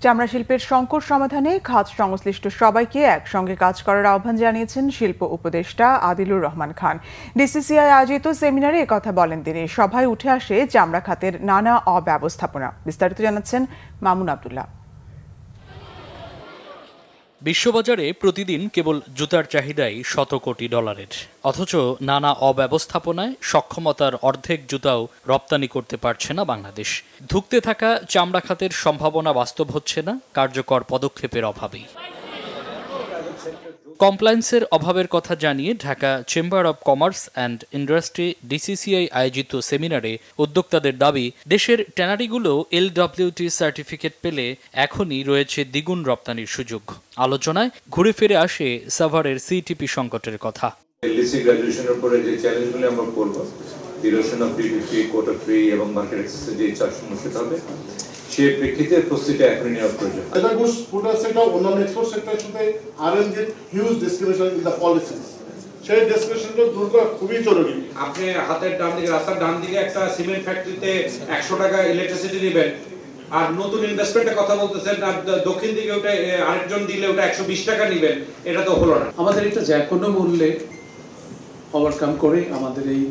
চামড়া শিল্পের সংকট সমাধানে খাত সংশ্লিষ্ট সবাইকে একসঙ্গে কাজ করার আহ্বান জানিয়েছেন শিল্প উপদেষ্টা আদিলুর রহমান খান। ডিসিসিআই আয়োজিত সেমিনারে একথা বলেন তিনি। সভায় উঠে আসে চামড়া খাতের নানা অব্যবস্থাপনা। বিস্তারিত জানাচ্ছেন মামুন আব্দুল্লাহ। বিশ্ববাজারে প্রতিদিন কেবল জুতার চাহিদাই $100 কোটি, অথচ নানা অব্যবস্থাপনায় সক্ষমতার অর্ধেক জুতাও রপ্তানি করতে পারছে না বাংলাদেশ। ধুঁকতে থাকা চামড়া খাতের সম্ভাবনা বাস্তব হচ্ছে না কার্যকর পদক্ষেপের অভাবেই। কমপ্লায়েন্সের অভাবের কথা জানিয়ে Dhaka chamber of commerce and industry DCCI আয়োজিত সেমিনারে উদ্যোক্তাদের দাবি, দেশের ট্যানারিগুলো LWT সার্টিফিকেট পেলে এখনই রয়েছে দ্বিগুণ রপ্তানির সুযোগ। আলোচনায় ঘুরে ফিরে আসে সাভারের সিটিপি সংকটের কথা। এলডিসি গ্র্যাজুয়েশনের পরে যে চ্যালেঞ্জগুলো আমরা করব, duration of duty free, quota free এবং মার্কেট অ্যাক্সেসে যে চার্জ সমস্যা হবে, সেই প্রেক্ষিতে প্রস্তুতি এখনই নেওয়া প্রয়োজন। লেদার গুডস ফুড সেক্টর অন্যান্য এক্সপোর্ট সেক্টরের সাথে আরএনজির huge discrimination in the policies, সেই ডিসক্রিমিনেশনটা দূর করা খুবই জরুরি। আপনি হাতের ডান দিকে, রাস্তার ডান দিকে একটা সিমেন্ট ফ্যাক্টরিতে 100 টাকা ইলেকট্রিসিটি নেবেন, আর নতুন ইনভেস্টমেন্টের কথা বলতেছেন, আর দক্ষিণ দিকে ওটা আরেকজন দিলে ওটা 120 টাকা নেবেন, এটা তো হলো না। আমাদের এটা যে কোনো মূল্যে ওভারকাম করে আমাদের এই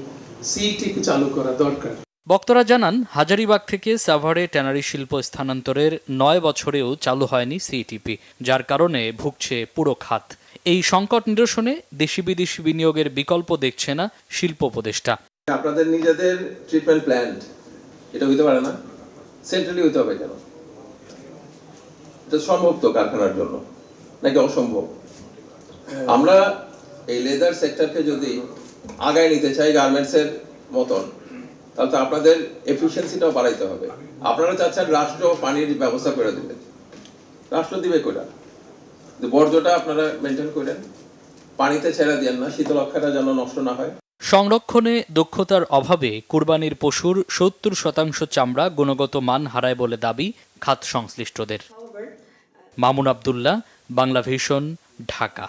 সিটিপি চালু করা দরকার। বক্তারা জানান, হাজারীবাগ থেকে সাভারে ট্যানারি শিল্প স্থানান্তরের 9 বছরেও চালু হয়নি সিটিপি, যার কারণে ভুগছে পুরো খাত। এই সংকট নিরসনে দেশি বিদেশি বিনিয়োগের বিকল্প দেখছে না শিল্প উপদেষ্টা। আপনাদের নিজেদের ট্রিটমেন্ট প্ল্যান্ট এটা হইতে পারে না, সেন্ট্রালি হইতে হবে কেন? এটা সম্ভব তো কারখানার জন্য, নাকি অসম্ভব? আমরা এই লেদার সেক্টরকে যদি আগায় নিতে চাই গার্মেন্টসের মতন, তাহলে তো আপনাদের এফিসিয়েন্সিটাও বাড়াইতে হবে। আপনারা চাচ্ছেন রাষ্ট্র পানির ব্যবস্থা করে দেবে, রাষ্ট্র দিবে কোটা, বর্জ্যটা আপনারা মেনটেন করেন, পানিতে ছেড়ে দেন না, শীতলক্ষাটা যেন নষ্ট না হয়। সংরক্ষণে দক্ষতার অভাবে কুরবানির পশুর 70% চামড়া গুণগত মান হারায় বলে দাবি খাত সংশ্লিষ্টদের। মামুন আব্দুল্লাহ, বাংলা ভিশন, ঢাকা।